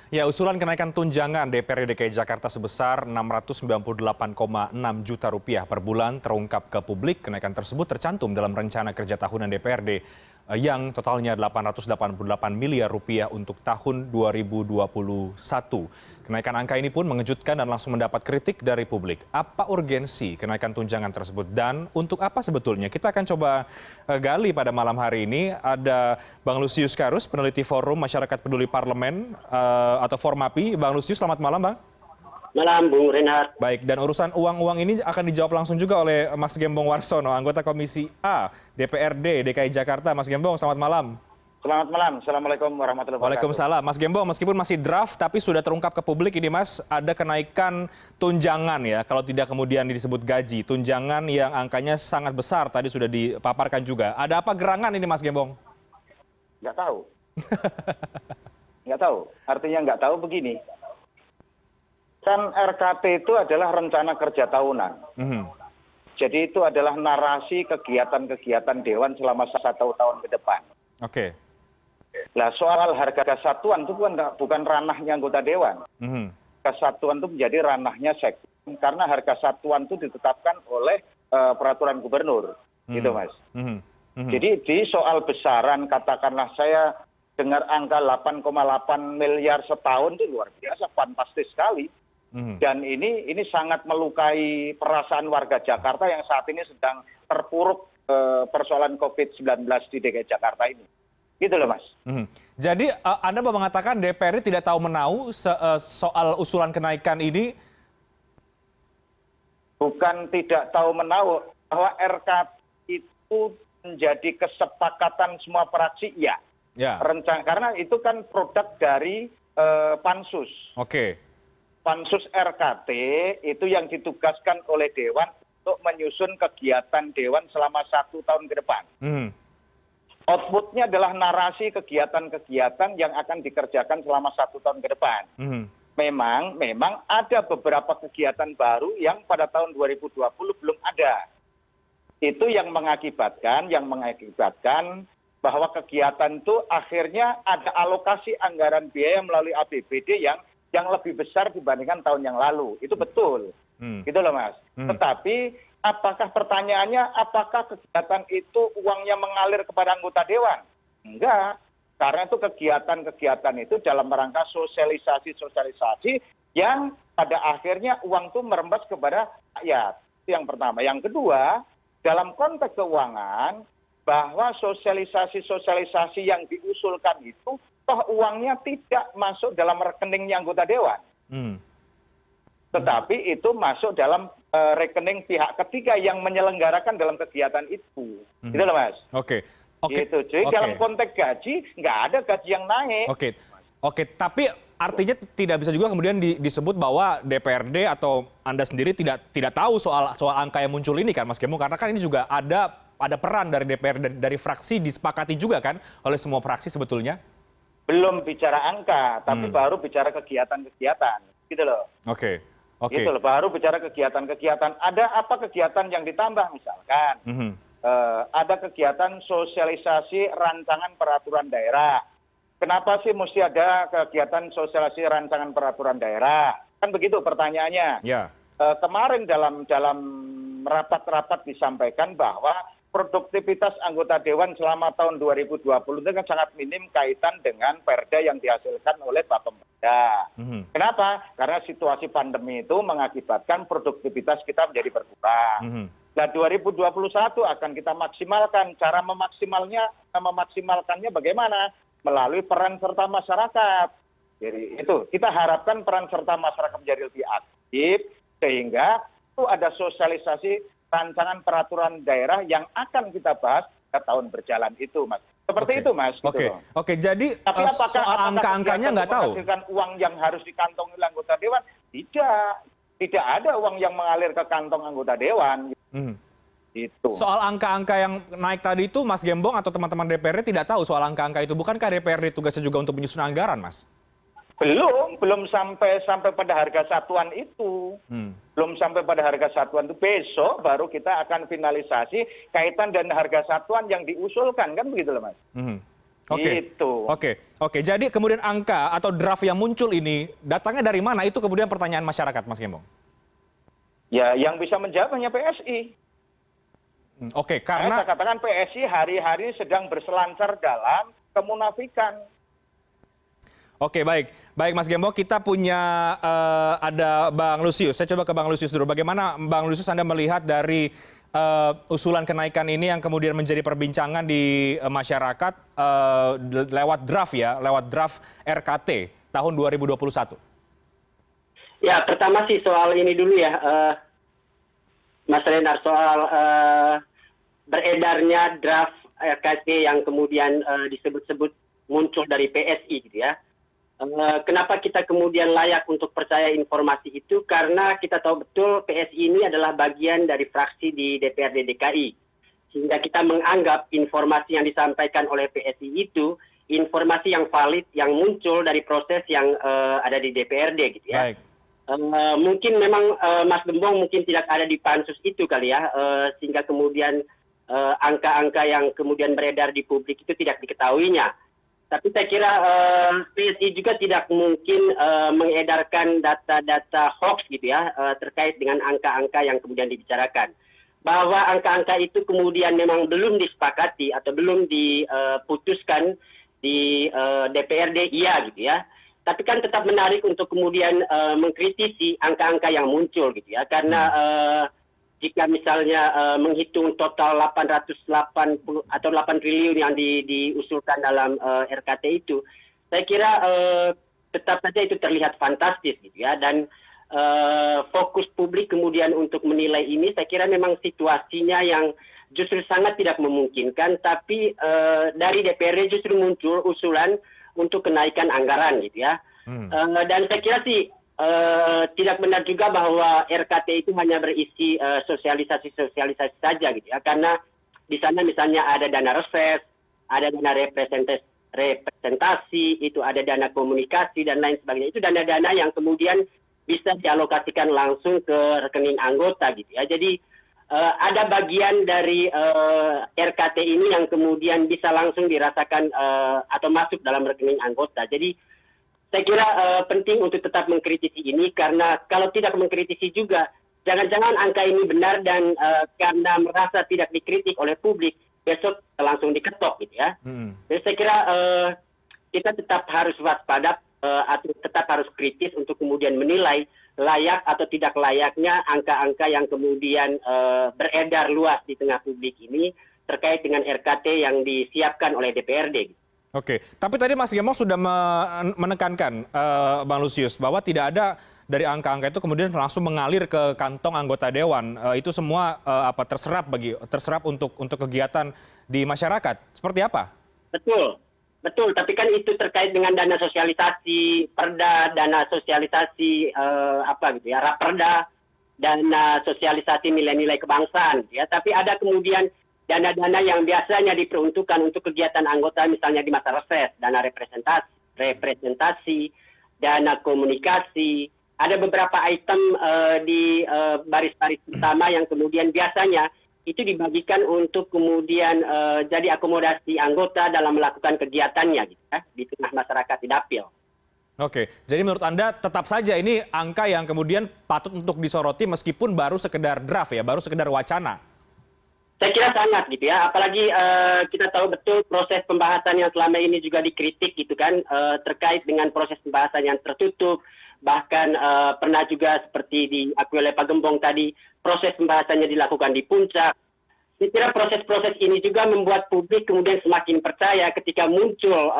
Ya, usulan kenaikan tunjangan DPRD DKI Jakarta sebesar Rp698,6 juta per bulan terungkap ke publik. Kenaikan tersebut tercantum dalam rencana kerja tahunan DPRD yang totalnya Rp888 miliar untuk tahun 2021. Kenaikan angka ini pun mengejutkan dan langsung mendapat kritik dari publik. Apa urgensi kenaikan tunjangan tersebut dan untuk apa sebetulnya? Kita akan coba gali pada malam hari ini. Ada Bang Lusius Karus, peneliti Forum Masyarakat Peduli Parlemen atau Formapi. Bang Lusius, selamat malam, Bang. Malam, Bung Reinhardt. Baik, dan urusan uang-uang ini akan dijawab langsung juga oleh Mas Gembong Warsono, anggota Komisi A DPRD DKI Jakarta. Mas Gembong, selamat malam. Selamat malam. Assalamualaikum warahmatullahi wabarakatuh. Waalaikumsalam. Mas Gembong, meskipun masih draft, tapi sudah terungkap ke publik ini, Mas, ada kenaikan tunjangan ya, kalau tidak kemudian disebut gaji. Tunjangan yang angkanya sangat besar, tadi sudah dipaparkan juga. Ada apa gerangan ini, Mas Gembong? Nggak tahu. Nggak tahu. Artinya nggak tahu begini. Kan RKT itu adalah rencana kerja tahunan. Jadi itu adalah narasi kegiatan-kegiatan Dewan selama 1 tahun ke depan. Oke. Nah, soal harga kesatuan itu bukan ranahnya anggota Dewan. Kesatuan itu menjadi ranahnya Sekjen karena harga satuan itu ditetapkan oleh peraturan gubernur. Gitu, Mas. Jadi di soal besaran, katakanlah saya dengar angka 8,8 miliar setahun itu luar biasa, fantastis sekali. Dan ini sangat melukai perasaan warga Jakarta yang saat ini sedang terpuruk persoalan COVID-19 di DKI Jakarta ini. Gitu loh, Mas. Jadi Anda mau mengatakan DPRD tidak tahu menahu soal usulan kenaikan ini? Bukan tidak tahu menahu, bahwa RKT itu menjadi kesepakatan semua fraksi, ya. Karena itu kan produk dari Pansus. Oke. Pansus RKT itu yang ditugaskan oleh Dewan untuk menyusun kegiatan Dewan selama 1 tahun ke depan. Outputnya adalah narasi kegiatan-kegiatan yang akan dikerjakan selama 1 tahun ke depan. Memang ada beberapa kegiatan baru yang pada tahun 2020 belum ada. Itu yang mengakibatkan bahwa kegiatan itu akhirnya ada alokasi anggaran biaya melalui APBD yang lebih besar dibandingkan tahun yang lalu. Itu betul. Gitu loh, Mas. Tetapi apakah pertanyaannya, apakah kegiatan itu uangnya mengalir kepada anggota Dewan? Enggak. Karena itu kegiatan-kegiatan itu dalam rangka sosialisasi yang pada akhirnya uang itu merembes kepada rakyat. Itu yang pertama. Yang kedua, dalam konteks keuangan, bahwa sosialisasi yang diusulkan itu toh uangnya tidak masuk dalam rekeningnya anggota Dewan. Tetapi itu masuk dalam rekening pihak ketiga yang menyelenggarakan dalam kegiatan itu. Gitu loh, Mas. Oke. Gitu. Jadi dalam konteks gaji, nggak ada gaji yang naik. Oke. Tapi artinya tidak bisa juga kemudian disebut bahwa DPRD atau Anda sendiri tidak tahu soal angka yang muncul ini kan, Mas Gembong? Karena kan ini juga ada peran dari DPR, dari fraksi disepakati juga kan oleh semua fraksi sebetulnya? Belum bicara angka, tapi baru bicara kegiatan-kegiatan. Gitu loh. Oke. Gitu loh, baru bicara kegiatan-kegiatan. Ada apa kegiatan yang ditambah misalkan? Ada kegiatan sosialisasi rancangan peraturan daerah. Kenapa sih mesti ada kegiatan sosialisasi rancangan peraturan daerah? Kan begitu pertanyaannya. Kemarin dalam rapat-rapat disampaikan bahwa produktivitas anggota Dewan selama tahun 2020 itu kan sangat minim kaitan dengan perda yang dihasilkan oleh Bapemda. Kenapa? Karena situasi pandemi itu mengakibatkan produktivitas kita menjadi berkurang. Nah, 2021 akan kita maksimalkan. Cara memaksimalkannya bagaimana? Melalui peran serta masyarakat. Jadi itu kita harapkan peran serta masyarakat menjadi lebih aktif sehingga itu ada sosialisasi rancangan peraturan daerah yang akan kita bahas pada tahun berjalan itu, Mas. Seperti itu, Mas. Oke. Jadi tapi soal angka-angkanya nggak tahu. Menghasilkan uang yang harus dikantongi oleh anggota Dewan? Tidak ada uang yang mengalir ke kantong anggota Dewan. Itu. Soal angka-angka yang naik tadi itu, Mas Gembong atau teman-teman DPRD tidak tahu soal angka-angka itu. Bukankah DPRD tugasnya juga untuk menyusun anggaran, Mas? Belum sampai pada harga satuan itu. Belum sampai pada harga satuan itu. Besok baru kita akan finalisasi kaitan dan harga satuan yang diusulkan, kan begitu loh, Mas. Oke, Gitu. oke. Jadi kemudian angka atau draft yang muncul ini datangnya dari mana? Itu kemudian pertanyaan masyarakat, Mas Gembong. Ya, yang bisa menjawab hanya PSI. Oke, karena Saya katakan PSI hari-hari sedang berselancar dalam kemunafikan. Oke, baik. Baik, Mas Gembong, kita punya ada Bang Lusius. Saya coba ke Bang Lusius dulu. Bagaimana Bang Lusius Anda melihat dari usulan kenaikan ini yang kemudian menjadi perbincangan di masyarakat lewat draft ya, lewat draft RKT tahun 2021? Ya, pertama sih soal ini dulu ya, Mas Renard, soal beredarnya draft RKT yang kemudian disebut-sebut muncul dari PSI gitu ya. Kenapa kita kemudian layak untuk percaya informasi itu? Karena kita tahu betul PSI ini adalah bagian dari fraksi di DPRD DKI. Sehingga kita menganggap informasi yang disampaikan oleh PSI itu informasi yang valid, yang muncul dari proses yang ada di DPRD gitu ya. Baik. Mungkin memang Mas Gembong mungkin tidak ada di pansus itu kali ya, sehingga kemudian angka-angka yang kemudian beredar di publik itu tidak diketahuinya. Tapi saya kira PSI juga tidak mungkin mengedarkan data-data hoax gitu ya terkait dengan angka-angka yang kemudian dibicarakan. Bahwa angka-angka itu kemudian memang belum disepakati atau belum diputuskan di DPRD, iya gitu ya. Tapi kan tetap menarik untuk kemudian mengkritisi angka-angka yang muncul gitu ya. Karena jika misalnya menghitung total 880 atau 8 triliun yang diusulkan dalam RKT itu, saya kira tetap saja itu terlihat fantastis gitu ya. Dan fokus publik kemudian untuk menilai ini, saya kira memang situasinya yang justru sangat tidak memungkinkan. Tapi dari DPRD justru muncul usulan untuk kenaikan anggaran gitu ya. Dan saya kira sih tidak benar juga bahwa RKT itu hanya berisi sosialisasi saja gitu ya. Karena di sana misalnya ada dana reses, ada dana representasi, itu ada dana komunikasi dan lain sebagainya. Itu dana-dana yang kemudian bisa dialokasikan langsung ke rekening anggota gitu ya. Jadi ada bagian dari RKT ini yang kemudian bisa langsung dirasakan atau masuk dalam rekening anggota. Jadi saya kira penting untuk tetap mengkritisi ini, karena kalau tidak mengkritisi juga, jangan-jangan angka ini benar dan karena merasa tidak dikritik oleh publik, besok langsung diketok gitu ya. Jadi saya kira kita tetap harus waspada atau tetap harus kritis untuk kemudian menilai layak atau tidak layaknya angka-angka yang kemudian beredar luas di tengah publik ini terkait dengan RKT yang disiapkan oleh DPRD. Oke, tapi tadi Mas Gembong sudah menekankan, Bang Lusius, bahwa tidak ada dari angka-angka itu kemudian langsung mengalir ke kantong anggota dewan. Itu semua terserap untuk kegiatan di masyarakat. Seperti apa? Betul, betul. Tapi kan itu terkait dengan dana sosialisasi perda, dana sosialisasi raperda, dana sosialisasi nilai-nilai kebangsaan. Ya, tapi ada kemudian dana-dana yang biasanya diperuntukkan untuk kegiatan anggota, misalnya di masa reses, dana representasi, dana komunikasi. Ada beberapa item di baris-baris utama yang kemudian biasanya itu dibagikan untuk kemudian jadi akomodasi anggota dalam melakukan kegiatannya gitu ya, di tengah masyarakat di dapil. Oke, jadi menurut Anda tetap saja ini angka yang kemudian patut untuk disoroti meskipun baru sekedar draft ya, baru sekedar wacana? Saya kira sangat gitu ya, apalagi kita tahu betul proses pembahasan yang selama ini juga dikritik gitu kan, terkait dengan proses pembahasan yang tertutup, bahkan pernah juga seperti diakui oleh Pak Gembong tadi, proses pembahasannya dilakukan di puncak. Saya kira proses-proses ini juga membuat publik kemudian semakin percaya ketika muncul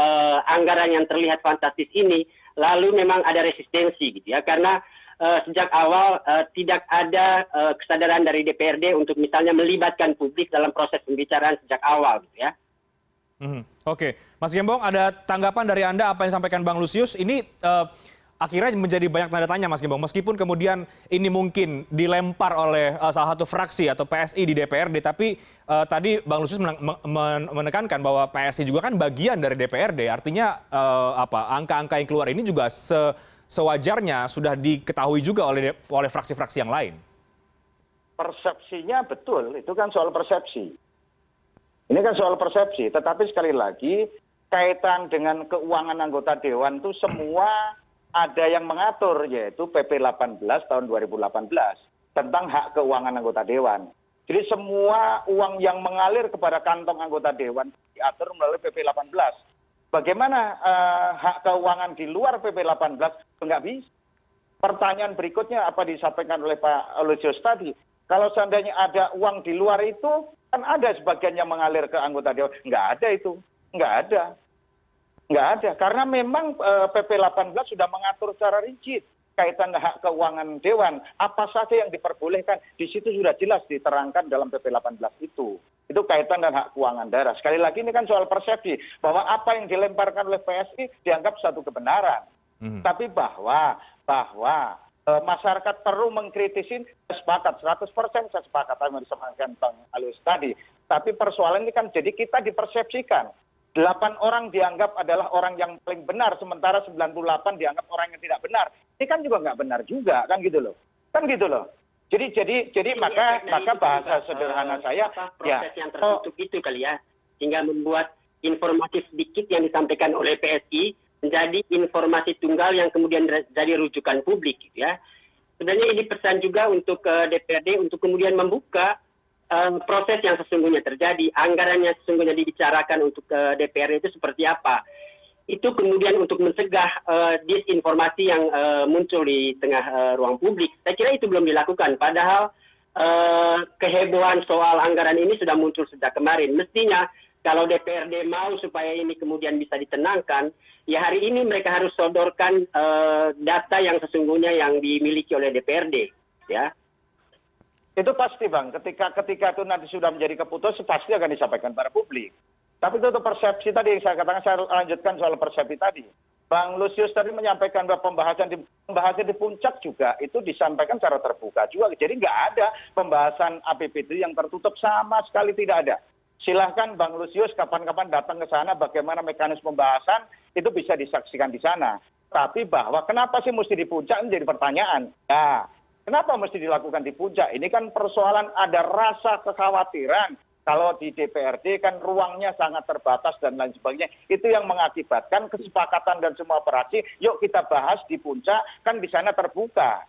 anggaran yang terlihat fantastis ini, lalu memang ada resistensi gitu ya, karena sejak awal tidak ada kesadaran dari DPRD untuk misalnya melibatkan publik dalam proses pembicaraan sejak awal gitu ya. Oke, Mas Gembong, ada tanggapan dari Anda apa yang disampaikan Bang Lusius? Ini akhirnya menjadi banyak tanda tanya, Mas Gembong. Meskipun kemudian ini mungkin dilempar oleh salah satu fraksi atau PSI di DPRD, tapi tadi Bang Lusius menekankan bahwa PSI juga kan bagian dari DPRD. Artinya angka-angka yang keluar ini juga sewajarnya sudah diketahui juga oleh fraksi-fraksi yang lain. Persepsinya betul, itu kan soal persepsi. Ini kan soal persepsi, tetapi sekali lagi kaitan dengan keuangan anggota dewan itu semua ada yang mengatur, yaitu PP 18 tahun 2018 tentang hak keuangan anggota dewan. Jadi semua uang yang mengalir kepada kantong anggota dewan diatur melalui PP 18. Bagaimana hak keuangan di luar PP 18? Enggak bisa. Pertanyaan berikutnya apa disampaikan oleh Pak Lusius tadi. Kalau seandainya ada uang di luar itu, kan ada sebagian yang mengalir ke anggota dewan. Enggak ada itu. Enggak ada. Enggak ada. Karena memang PP 18 sudah mengatur secara rigid kaitan hak keuangan dewan. Apa saja yang diperbolehkan. Di situ sudah jelas diterangkan dalam PP 18 itu. Itu kaitan dengan hak keuangan daerah. Sekali lagi ini kan soal persepsi. Bahwa apa yang dilemparkan oleh PSI dianggap satu kebenaran. Tapi bahwa masyarakat perlu mengkritisi, sepakat 100% saya sepakat apa yang disampaikan Bang Alus tadi. Tapi persoalan ini kan jadi kita dipersepsikan 8 orang dianggap adalah orang yang paling benar, sementara 98 dianggap orang yang tidak benar. Ini kan juga nggak benar juga, kan gitu loh. Kan gitu loh. Jadi maka bahasa sederhana saya proses yang tertutup itu kali ya, sehingga membuat informasi sedikit yang disampaikan oleh PSI menjadi informasi tunggal yang kemudian jadi rujukan publik gitu ya. Sebenarnya ini pesan juga untuk DPRD untuk kemudian membuka proses yang sesungguhnya terjadi, anggaran yang sesungguhnya dibicarakan untuk DPRD itu seperti apa. Itu kemudian untuk mencegah disinformasi yang muncul di tengah ruang publik. Saya kira itu belum dilakukan, padahal kehebohan soal anggaran ini sudah muncul sejak kemarin. Mestinya kalau DPRD mau supaya ini kemudian bisa ditenangkan, ya hari ini mereka harus sodorkan data yang sesungguhnya yang dimiliki oleh DPRD, ya. Itu pasti Bang, ketika itu nanti sudah menjadi keputusan pasti akan disampaikan pada publik. Tapi itu persepsi tadi yang saya katakan, saya lanjutkan soal persepsi tadi. Bang Lusius tadi menyampaikan bahwa pembahasan di puncak juga itu disampaikan secara terbuka juga. Jadi nggak ada pembahasan APBD yang tertutup, sama sekali tidak ada. Silahkan Bang Lusius kapan-kapan datang ke sana, bagaimana mekanisme pembahasan itu bisa disaksikan di sana. Tapi bahwa kenapa sih mesti di puncak menjadi pertanyaan. Nah, kenapa mesti dilakukan di puncak? Ini kan persoalan ada rasa kekhawatiran. Kalau di DPRD kan ruangnya sangat terbatas dan lain sebagainya. Itu yang mengakibatkan kesepakatan dan semua operasi, yuk kita bahas di puncak, kan di sana terbuka.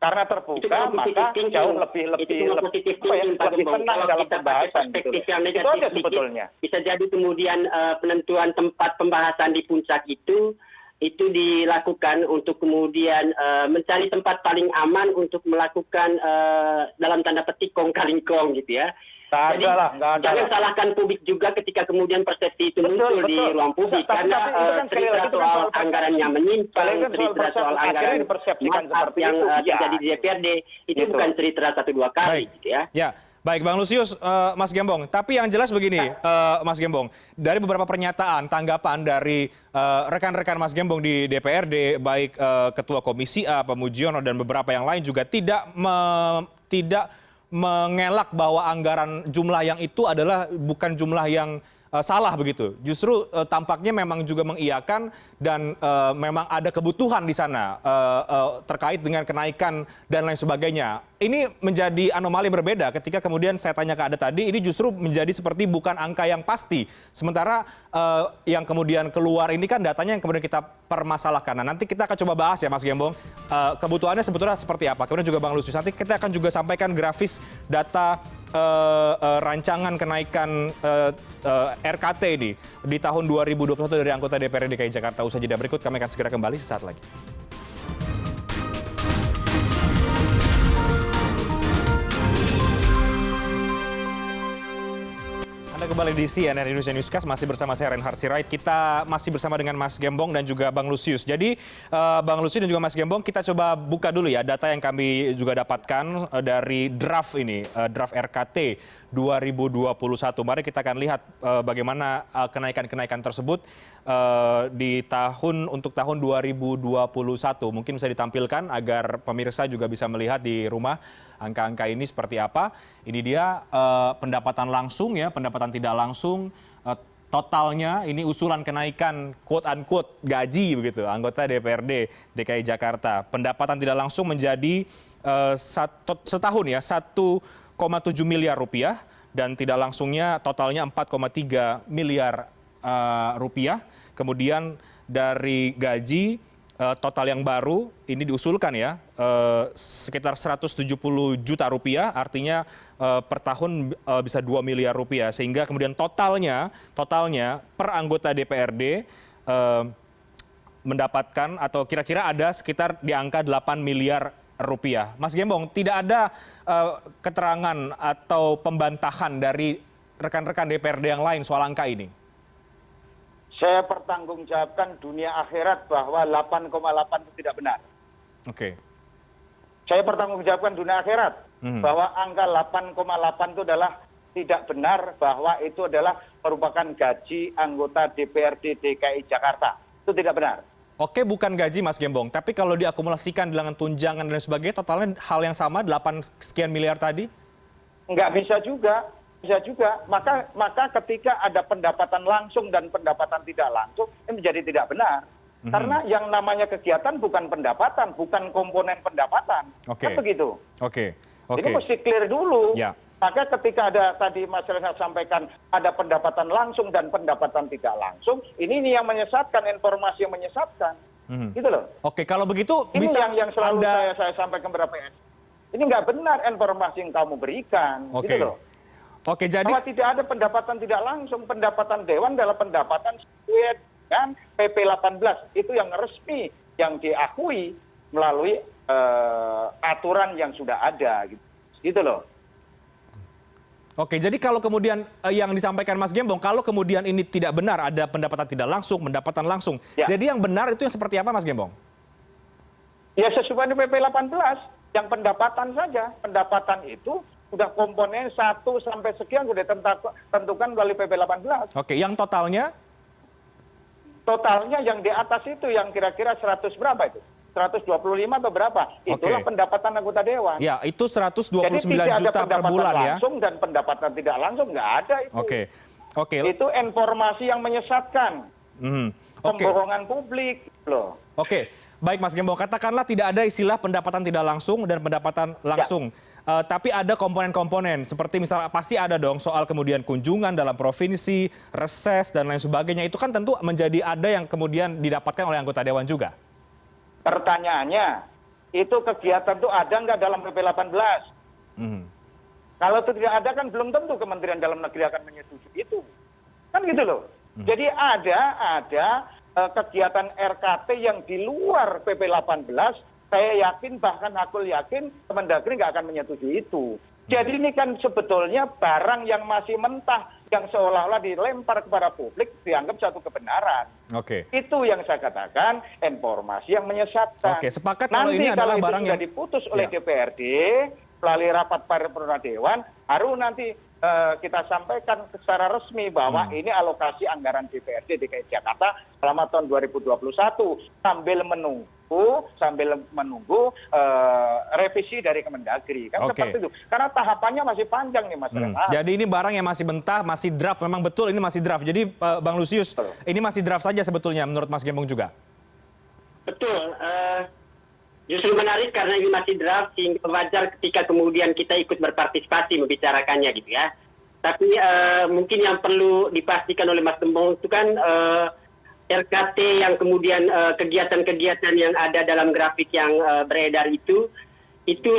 Karena terbuka maka jauh lebih tenang dalam pembahasan. Itu aja sebetulnya. Bisa jadi kemudian penentuan tempat pembahasan di puncak itu dilakukan untuk kemudian mencari tempat paling aman untuk melakukan dalam tanda petik kong kaling kong gitu ya. Jadi jangan salahkan publik juga ketika kemudian persepsi itu muncul di ruang publik, karena cerita soal anggarannya menyimpang, cerita soal anggaran maaf yang terjadi di DPRD itu bukan cerita 1-2 kali gitu ya. Ya. Baik Bang Lusius, Mas Gembong. Tapi yang jelas begini, Mas Gembong, dari beberapa pernyataan, tanggapan dari rekan-rekan Mas Gembong di DPRD, baik Ketua Komisi A, Pak Mujiono, dan beberapa yang lain juga tidak mengelak bahwa anggaran jumlah yang itu adalah bukan jumlah yang salah begitu. Justru tampaknya memang juga mengiyakan dan memang ada kebutuhan di sana terkait dengan kenaikan dan lain sebagainya. Ini menjadi anomali berbeda ketika kemudian saya tanya ke Anda tadi, ini justru menjadi seperti bukan angka yang pasti. Sementara yang kemudian keluar ini kan datanya yang kemudian kita permasalahkan. Nah, nanti kita akan coba bahas ya Mas Gembong, kebutuhannya sebetulnya seperti apa. Kemudian juga Bang Lusius, nanti kita akan juga sampaikan grafis data rancangan kenaikan RKT ini di tahun 2021 dari anggota DPRD DKI Jakarta. Usai jeda berikut kami akan segera kembali sesaat lagi. Anda kembali di CNN Indonesia Newscast, masih bersama saya Reinhard Sirait. Kita masih bersama dengan Mas Gembong dan juga Bang Lusius. Jadi Bang Lusius dan juga Mas Gembong, kita coba buka dulu ya data yang kami juga dapatkan dari draft ini, draft RKT 2021. Mari kita akan lihat bagaimana kenaikan-kenaikan tersebut untuk tahun 2021. Mungkin bisa ditampilkan agar pemirsa juga bisa melihat di rumah angka-angka ini seperti apa. Ini dia pendapatan langsung ya, pendapatan tidak langsung, totalnya ini usulan kenaikan quote-unquote gaji begitu anggota DPRD DKI Jakarta. Pendapatan tidak langsung menjadi setahun ya 1,7 miliar rupiah dan tidak langsungnya totalnya 4,3 miliar rupiah. Kemudian dari gaji total yang baru ini diusulkan ya sekitar 170 juta rupiah, artinya per tahun bisa 2 miliar rupiah, sehingga kemudian totalnya per anggota DPRD mendapatkan atau kira-kira ada sekitar di angka 8 miliar rupiah. Mas Gembong, tidak ada keterangan atau pembantahan dari rekan-rekan DPRD yang lain soal angka ini? Saya pertanggungjawabkan dunia akhirat bahwa 8,8 itu tidak benar. Oke. Saya pertanggungjawabkan dunia akhirat bahwa angka 8,8 itu adalah tidak benar, bahwa itu adalah merupakan gaji anggota DPRD DKI Jakarta. Itu tidak benar. Oke, bukan gaji Mas Gembong, tapi kalau diakumulasikan dengan tunjangan dan sebagainya, totalnya hal yang sama, 8 sekian miliar tadi? Nggak bisa juga. Bisa juga. Maka ketika ada pendapatan langsung dan pendapatan tidak langsung, ini menjadi tidak benar. Karena yang namanya kegiatan bukan pendapatan, bukan komponen pendapatan. Kan begitu. Ini mesti clear dulu. Ya. Maka ketika ada tadi Mas Renat sampaikan ada pendapatan langsung dan pendapatan tidak langsung, ini yang menyesatkan, informasi yang menyesatkan. Gitu loh. Oke, kalau begitu ini bisa yang selalu saya sampaikan kepada PS. Ini nggak benar informasi yang kamu berikan. Gitu loh. Oke, jadi bahwa tidak ada pendapatan tidak langsung, pendapatan Dewan adalah pendapatan sesuai dengan PP 18. Itu yang resmi, yang diakui melalui aturan yang sudah ada. Gitu loh. Oke, jadi kalau kemudian yang disampaikan Mas Gembong, kalau kemudian ini tidak benar, ada pendapatan tidak langsung, pendapatan langsung. Ya. Jadi yang benar itu yang seperti apa Mas Gembong? Ya sesuai dengan PP 18, yang pendapatan saja. Pendapatan itu sudah komponen 1 sampai sekian sudah ditentukan melalui PP 18. Oke, yang totalnya? Totalnya yang di atas itu yang kira-kira 100 berapa itu? 125 atau berapa? Itulah pendapatan anggota Dewan. Ya, itu 129 Jadi juta per bulan ya. langsung dan pendapatan tidak langsung nggak ada itu. Oke. Itu informasi yang menyesatkan. Pembohongan publik loh. Oke. Baik Mas Gembong, katakanlah tidak ada istilah pendapatan tidak langsung dan pendapatan langsung. Tapi ada komponen-komponen, seperti misalnya pasti ada dong soal kemudian kunjungan dalam provinsi, reses, dan lain sebagainya. Itu kan tentu menjadi ada yang kemudian didapatkan oleh anggota Dewan juga. Pertanyaannya, itu kegiatan itu ada nggak dalam PP 18? Kalau itu tidak ada kan belum tentu Kementerian Dalam Negeri akan menyetujui itu. Kan gitu loh. Jadi ada kegiatan RKT yang di luar PP 18, saya yakin bahkan aku yakin Kemendagri nggak akan menyetujui itu. Jadi ini kan sebetulnya barang yang masih mentah, yang seolah-olah dilempar kepada publik dianggap satu kebenaran. Itu yang saya katakan informasi yang menyesatkan. Sepakat kalau ini adalah barang yang sudah diputus oleh DPRD melalui rapat paripurna Dewan, baru nanti kita sampaikan secara resmi bahwa ini alokasi anggaran DPRD DKI Jakarta selama tahun 2021 sambil menunggu revisi dari Kemendagri. Kan seperti itu. Karena tahapannya masih panjang nih Mas Renat. Jadi ini barang yang masih mentah, masih draft. Memang betul ini masih draft. Jadi Bang Lusius, ini masih draft saja sebetulnya menurut Mas Gembong juga? Betul. Justru menarik karena ini masih draft, sehingga wajar ketika kemudian kita ikut berpartisipasi membicarakannya gitu ya. Tapi mungkin yang perlu dipastikan oleh Mas Gembong itu kan RKT yang kemudian kegiatan-kegiatan yang ada dalam grafik yang beredar itu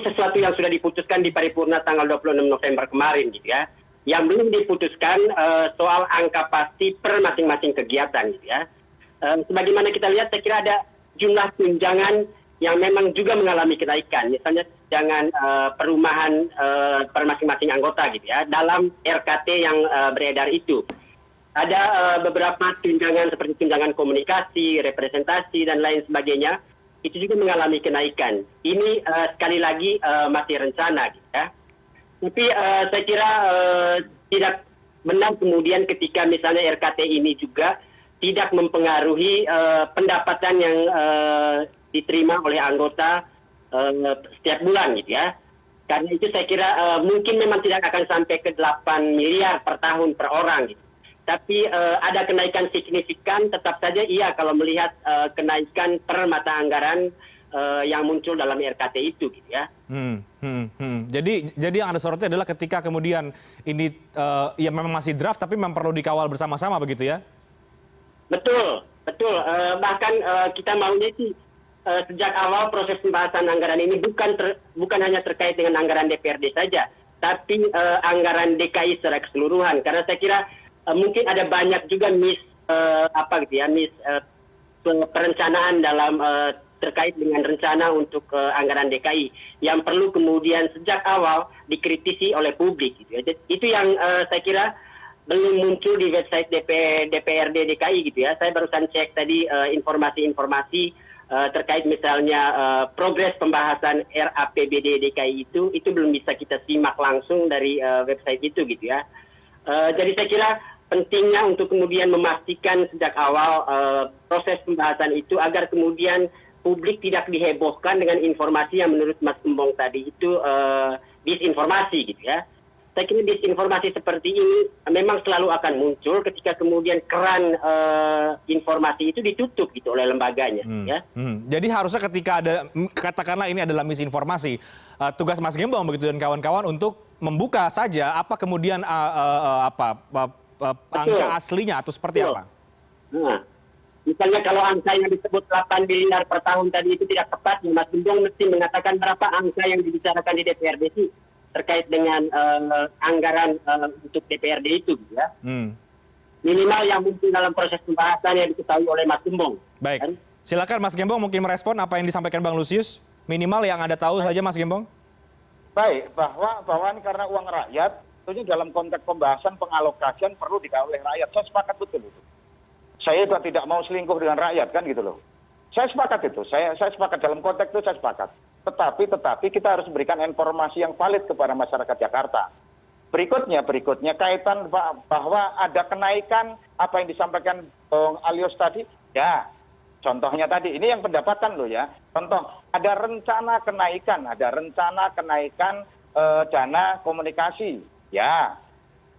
sesuatu yang sudah diputuskan di paripurna tanggal 26 November kemarin gitu ya. Yang belum diputuskan soal angka pasti per masing-masing kegiatan gitu ya. Sebagaimana kita lihat, saya kira ada jumlah tunjangan yang memang juga mengalami kenaikan, misalnya tunjangan perumahan per masing-masing anggota gitu ya, dalam RKT yang beredar itu. Ada beberapa tunjangan seperti tunjangan komunikasi, representasi, dan lain sebagainya, itu juga mengalami kenaikan. Ini sekali lagi masih rencana gitu ya. Tapi saya kira tidak benar kemudian ketika misalnya RKT ini juga tidak mempengaruhi pendapatan yang diterima oleh anggota setiap bulan gitu ya. Karena itu saya kira mungkin memang tidak akan sampai ke 8 miliar per tahun per orang gitu. Tapi ada kenaikan signifikan tetap saja iya kalau melihat kenaikan per mata anggaran yang muncul dalam RKT itu gitu ya. Jadi yang Anda soroti adalah ketika kemudian ini ya memang masih draft tapi memang perlu dikawal bersama-sama begitu ya? Betul, betul. Bahkan kita maunya sih sejak awal proses pembahasan anggaran ini bukan hanya terkait dengan anggaran DPRD saja, tapi anggaran DKI secara keseluruhan. Karena saya kira mungkin ada banyak juga perencanaan dalam terkait dengan rencana untuk anggaran DKI yang perlu kemudian sejak awal dikritisi oleh publik. Gitu ya. Itu yang saya kira belum muncul di website DPRD DKI gitu ya. Saya barusan cek tadi informasi-informasi terkait misalnya progres pembahasan RAPBD DKI itu belum bisa kita simak langsung dari website itu gitu ya. Jadi saya kira pentingnya untuk kemudian memastikan sejak awal proses pembahasan itu agar kemudian publik tidak dihebohkan dengan informasi yang menurut Mas Gembong tadi itu disinformasi gitu ya. Saya kira disinformasi seperti ini memang selalu akan muncul ketika kemudian keran informasi itu ditutup gitu oleh lembaganya. Ya. Jadi harusnya ketika ada, katakanlah ini adalah misinformasi, tugas Mas Gembong begitu dan kawan-kawan untuk membuka saja apa kemudian angka aslinya atau seperti apa? Nah, misalnya kalau angka yang disebut 8 miliar per tahun tadi itu tidak tepat, Mas Gembong mesti mengatakan berapa angka yang dibicarakan di DPRD sih terkait dengan anggaran untuk DPRD itu, ya. Minimal yang muncul dalam proses pembahasan yang diketahui oleh Mas Gembong. Baik, kan? Silakan Mas Gembong mungkin merespon apa yang disampaikan Bang Lusius. Minimal yang Anda tahu saja Mas Gembong. Baik, bahwa ini karena uang rakyat, tentunya dalam konteks pembahasan pengalokasian perlu dikawal oleh rakyat. Saya sepakat betul itu. Saya juga tidak mau selingkuh dengan rakyat kan gitu loh. Saya sepakat itu. Saya sepakat dalam konteks itu saya sepakat. Tetapi kita harus memberikan informasi yang valid kepada masyarakat Jakarta. Berikutnya kaitan bahwa ada kenaikan apa yang disampaikan Bung Alius tadi. Ya, contohnya tadi ini yang pendapatan loh ya. Contoh, ada rencana kenaikan dana komunikasi. Ya,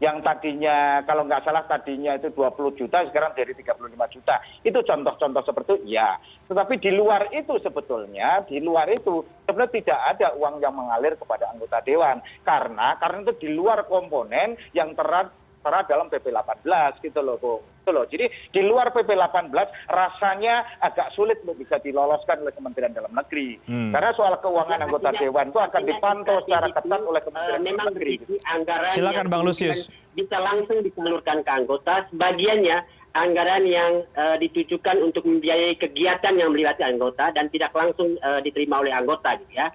yang tadinya kalau nggak salah tadinya itu 20 juta sekarang jadi 35 juta. Itu contoh-contoh seperti itu ya. Tetapi di luar itu sebetulnya tidak ada uang yang mengalir kepada anggota dewan karena itu di luar komponen yang tertera dalam PP 18 gitu loh. Jadi di luar PP 18 rasanya agak sulit untuk bisa diloloskan oleh Kementerian Dalam Negeri. Karena soal keuangan anggota dewan itu akan dipantau secara ketat oleh Kementerian Dalam Negeri. Silakan Bang Lusius. Bisa langsung disalurkan ke anggota, sebagiannya anggaran yang ditujukan untuk membiayai kegiatan yang melibatkan anggota dan tidak langsung diterima oleh anggota gitu ya.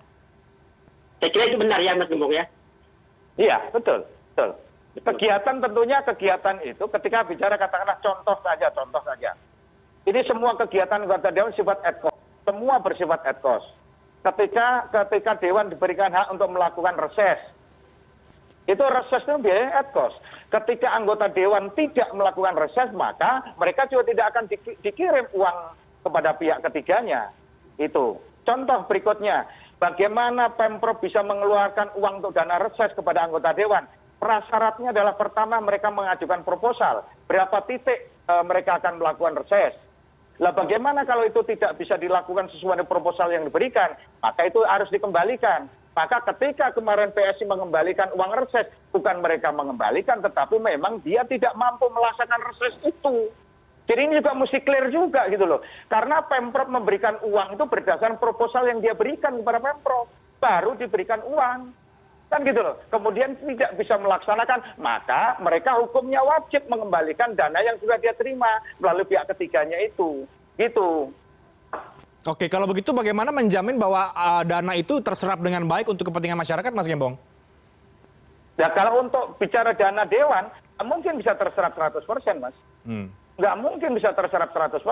Saya kira itu benar ya Mas Gembong ya? Iya, betul. Kegiatan itu ketika bicara katakanlah contoh saja. Ini semua kegiatan anggota dewan sifat ad hoc, semua bersifat ad hoc. Ketika dewan diberikan hak untuk melakukan reses, itu reses itu biaya ad hoc. Ketika anggota dewan tidak melakukan reses, maka mereka juga tidak akan dikirim uang kepada pihak ketiganya. Itu. Contoh berikutnya, bagaimana Pemprov bisa mengeluarkan uang untuk dana reses kepada anggota dewan? Prasyaratnya adalah pertama mereka mengajukan proposal, berapa titik mereka akan melakukan reses. Lah bagaimana kalau itu tidak bisa dilakukan sesuai dengan proposal yang diberikan, maka itu harus dikembalikan. Maka ketika kemarin PSI mengembalikan uang reses, bukan mereka mengembalikan, tetapi memang dia tidak mampu melaksanakan reses itu. Jadi ini juga mesti clear juga gitu loh. Karena Pemprov memberikan uang itu berdasarkan proposal yang dia berikan kepada Pemprov, baru diberikan uang. Kan gitu loh. Kemudian tidak bisa melaksanakan, maka mereka hukumnya wajib mengembalikan dana yang sudah dia terima melalui pihak ketiganya itu. Gitu. Oke, kalau begitu bagaimana menjamin bahwa dana itu terserap dengan baik untuk kepentingan masyarakat, Mas Gembong? Ya kalau untuk bicara dana dewan, mungkin bisa terserap 100%, Mas. Nggak mungkin bisa terserap 100%.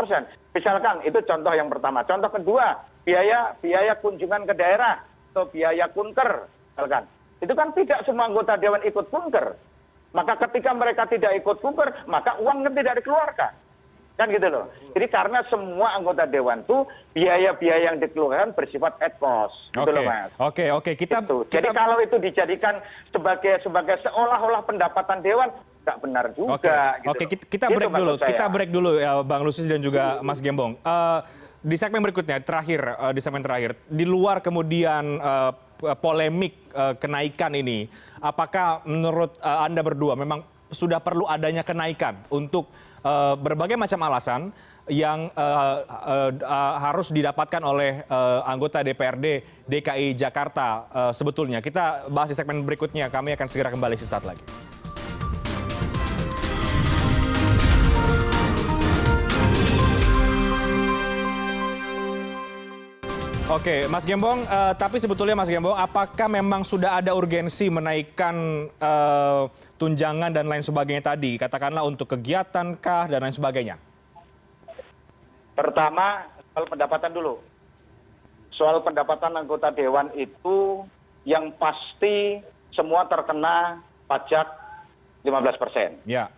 Misalkan, itu contoh yang pertama. Contoh kedua, biaya kunjungan ke daerah atau biaya kunker, misalkan. Itu kan tidak semua anggota dewan ikut kunker. Maka ketika mereka tidak ikut kunker, maka uang kan tidak dikeluarkan. Kan gitu loh. Jadi karena semua anggota dewan itu biaya-biaya yang dikeluarkan bersifat ad hoc. Gitu loh, Mas. Oke. Jadi kalau itu dijadikan sebagai seolah-olah pendapatan dewan, nggak benar juga. Oke, kita break dulu. Kita break dulu ya Bang Lusius dan juga Mas Gembong. Di segmen berikutnya, di luar kemudian polemik kenaikan ini, apakah menurut Anda berdua memang sudah perlu adanya kenaikan untuk berbagai macam alasan yang harus didapatkan oleh anggota DPRD DKI Jakarta sebetulnya. Kita bahas di segmen berikutnya. Kami akan segera kembali sesaat lagi. Oke, Mas Gembong, tapi sebetulnya Mas Gembong, apakah memang sudah ada urgensi menaikkan tunjangan dan lain sebagainya tadi? Katakanlah untuk kegiatan kah dan lain sebagainya? Pertama, soal pendapatan dulu. Soal pendapatan anggota Dewan itu yang pasti semua terkena pajak 15%. Ya.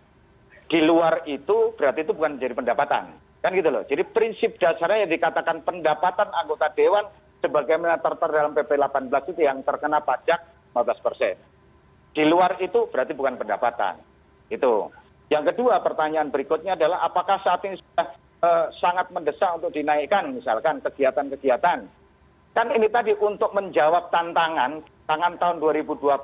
Di luar itu berarti itu bukan menjadi pendapatan. Kan gitu loh. Jadi prinsip dasarnya yang dikatakan pendapatan anggota Dewan sebagaimana tertera dalam PP 18 itu yang terkena pajak 15%. Di luar itu berarti bukan pendapatan. Itu. Yang kedua, pertanyaan berikutnya adalah apakah saat ini sudah sangat mendesak untuk dinaikkan misalkan kegiatan-kegiatan. Kan ini tadi untuk menjawab tantangan tahun 2020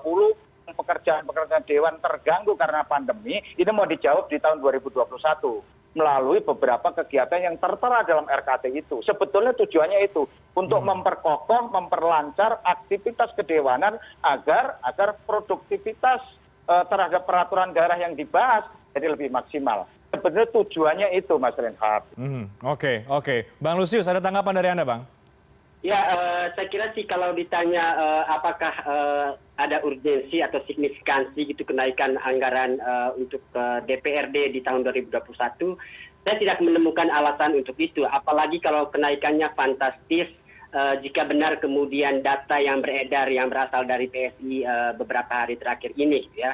pekerjaan-pekerjaan Dewan terganggu karena pandemi, ini mau dijawab di tahun 2021 melalui beberapa kegiatan yang tertera dalam RKT itu. Sebetulnya tujuannya itu untuk memperkokoh, memperlancar aktivitas kedewanan agar produktivitas terhadap peraturan daerah yang dibahas jadi lebih maksimal. Sebenarnya tujuannya itu, Mas Reinhardt. Oke. Bang Lusius, ada tanggapan dari Anda, Bang? Ya, saya kira sih kalau ditanya apakah ada urgensi atau signifikansi gitu kenaikan anggaran untuk DPRD di tahun 2021, saya tidak menemukan alasan untuk itu. Apalagi kalau kenaikannya fantastis, jika benar kemudian data yang beredar yang berasal dari PSI beberapa hari terakhir ini, ya.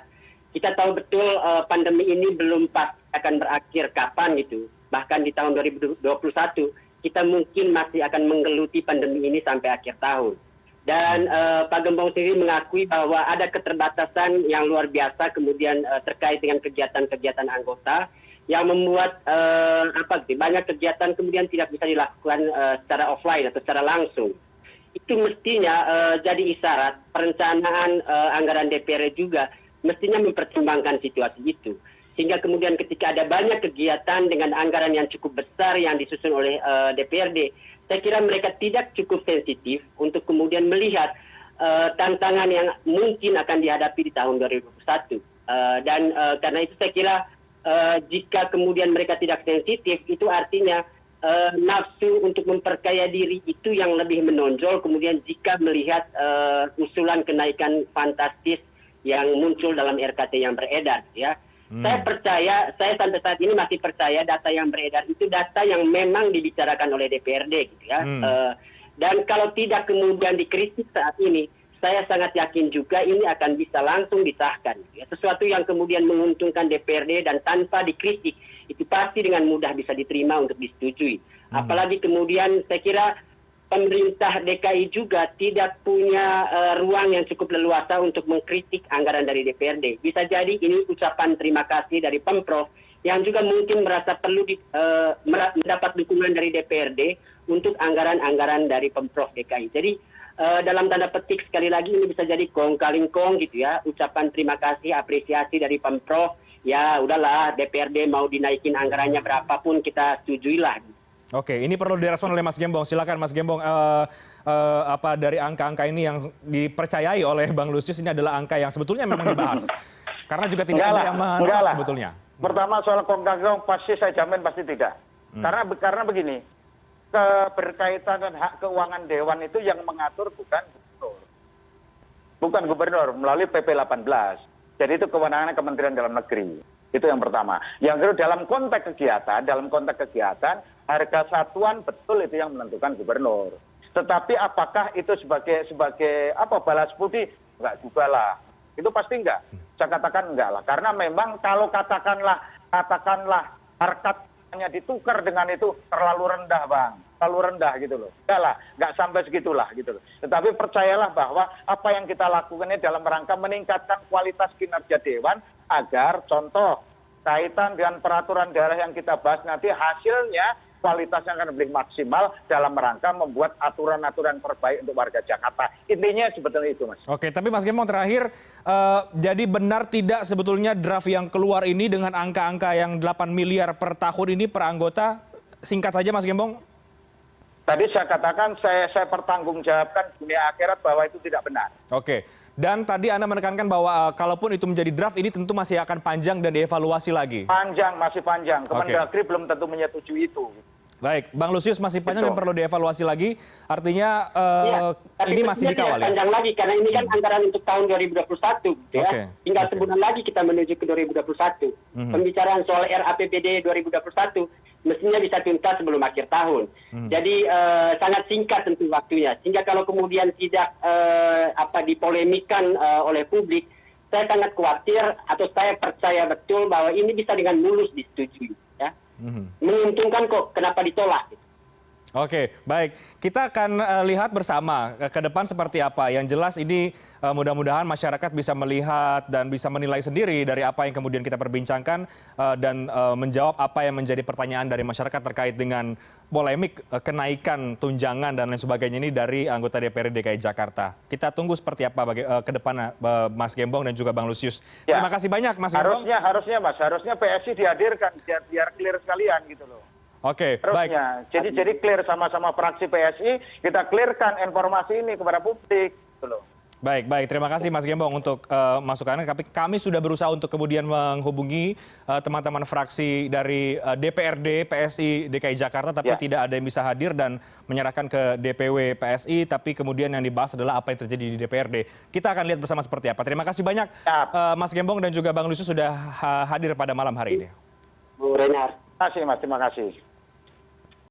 Kita tahu betul pandemi ini belum pasti akan berakhir kapan gitu. Bahkan di tahun 2021 kita mungkin masih akan menggeluti pandemi ini sampai akhir tahun. Dan Pak Gembong sendiri mengakui bahwa ada keterbatasan yang luar biasa kemudian terkait dengan kegiatan-kegiatan anggota yang membuat banyak kegiatan kemudian tidak bisa dilakukan secara offline atau secara langsung. Itu mestinya jadi isyarat perencanaan anggaran DPR juga mestinya mempertimbangkan situasi itu. Sehingga kemudian ketika ada banyak kegiatan dengan anggaran yang cukup besar yang disusun oleh DPRD, saya kira mereka tidak cukup sensitif untuk kemudian melihat tantangan yang mungkin akan dihadapi di tahun 2021. Dan karena itu saya kira jika kemudian mereka tidak sensitif, itu artinya nafsu untuk memperkaya diri itu yang lebih menonjol kemudian jika melihat usulan kenaikan fantastis yang muncul dalam RKT yang beredar, ya. Saya sampai saat ini masih percaya data yang beredar itu data yang memang dibicarakan oleh DPRD, gitu ya. Dan kalau tidak kemudian dikritik saat ini, saya sangat yakin juga ini akan bisa langsung disahkan. Ya. Sesuatu yang kemudian menguntungkan DPRD dan tanpa dikritik, itu pasti dengan mudah bisa diterima untuk disetujui. Apalagi kemudian saya kira pemerintah DKI juga tidak punya ruang yang cukup leluasa untuk mengkritik anggaran dari DPRD. Bisa jadi ini ucapan terima kasih dari Pemprov yang juga mungkin merasa perlu mendapat dukungan dari DPRD untuk anggaran-anggaran dari Pemprov DKI. Jadi dalam tanda petik sekali lagi ini bisa jadi kong kaling kong gitu ya, ucapan terima kasih, apresiasi dari Pemprov. Ya udahlah DPRD mau dinaikin anggarannya berapapun kita setujuilah. Oke, ini perlu direspon oleh Mas Gembong. Silakan Mas Gembong, dari angka-angka ini yang dipercayai oleh Bang Lusius ini adalah angka yang sebetulnya memang dibahas. Karena juga tidak ada yang menolak sebetulnya. Pertama soal kongkang pasti saya jamin pasti tidak. Karena begini, keberkaitan dan hak keuangan Dewan itu yang mengatur bukan gubernur. Bukan gubernur melalui PP 18. Jadi itu kewenangan Kementerian Dalam Negeri. Itu yang pertama. Yang kedua dalam konteks kegiatan harga satuan betul itu yang menentukan gubernur. Tetapi apakah itu sebagai balas budi? Enggak juga lah. Itu pasti enggak. Saya katakan enggak lah. Karena memang kalau katakanlah harkatnya ditukar dengan itu terlalu rendah, Bang. Terlalu rendah gitu loh. Enggak lah, enggak sampai segitulah gitu loh. Tetapi percayalah bahwa apa yang kita lakukan ini dalam rangka meningkatkan kualitas kinerja Dewan agar contoh kaitan dengan peraturan daerah yang kita bahas nanti hasilnya kualitasnya akan lebih maksimal dalam rangka membuat aturan-aturan terbaik untuk warga Jakarta. Intinya sebetulnya itu, Mas. Oke, tapi Mas Gembong terakhir, jadi benar tidak sebetulnya draft yang keluar ini dengan angka-angka yang 8 miliar per tahun ini per anggota? Singkat saja Mas Gembong. Tadi saya katakan, saya pertanggungjawabkan dunia akhirat bahwa itu tidak benar. Oke, dan tadi Anda menekankan bahwa kalaupun itu menjadi draft ini tentu masih akan panjang dan dievaluasi lagi. Panjang, masih panjang. Kemendagri belum tentu menyetujui itu. Baik, Bang Lusius masih panjang dan perlu dievaluasi lagi. Artinya ini masih dikawal ya? Panjang lagi, karena ini kan anggaran untuk tahun 2021. Ya. Tinggal sebulan lagi kita menuju ke 2021. Pembicaraan soal RAPBD 2021 mestinya bisa tuntas sebelum akhir tahun. Jadi sangat singkat tentu waktunya. Sehingga kalau kemudian tidak dipolemikan oleh publik, saya sangat khawatir atau saya percaya betul bahwa ini bisa dengan mulus disetujui. Ya. Menguntungkan kok, kenapa ditolak? Oke, baik. Kita akan lihat bersama ke depan seperti apa. Yang jelas ini mudah-mudahan masyarakat bisa melihat dan bisa menilai sendiri dari apa yang kemudian kita perbincangkan dan menjawab apa yang menjadi pertanyaan dari masyarakat terkait dengan polemik kenaikan tunjangan dan lain sebagainya ini dari anggota DPRD DKI Jakarta. Kita tunggu seperti apa ke depan Mas Gembong dan juga Bang Lusius. Ya. Terima kasih banyak Mas Gembong. Harusnya PSI dihadirkan biar clear sekalian gitu loh. Oke, baik. Jadi clear sama-sama fraksi PSI, kita clearkan informasi ini kepada publik. Gitu loh. Baik. Terima kasih Mas Gembong untuk masukannya. Kami sudah berusaha untuk kemudian menghubungi teman-teman fraksi dari DPRD PSI DKI Jakarta, tapi tidak ada yang bisa hadir dan menyerahkan ke DPW PSI. Tapi kemudian yang dibahas adalah apa yang terjadi di DPRD. Kita akan lihat bersama seperti apa. Terima kasih banyak Mas Gembong dan juga Bang Lusius sudah hadir pada malam hari ini. Bu Renar. Terima kasih Mas, terima kasih.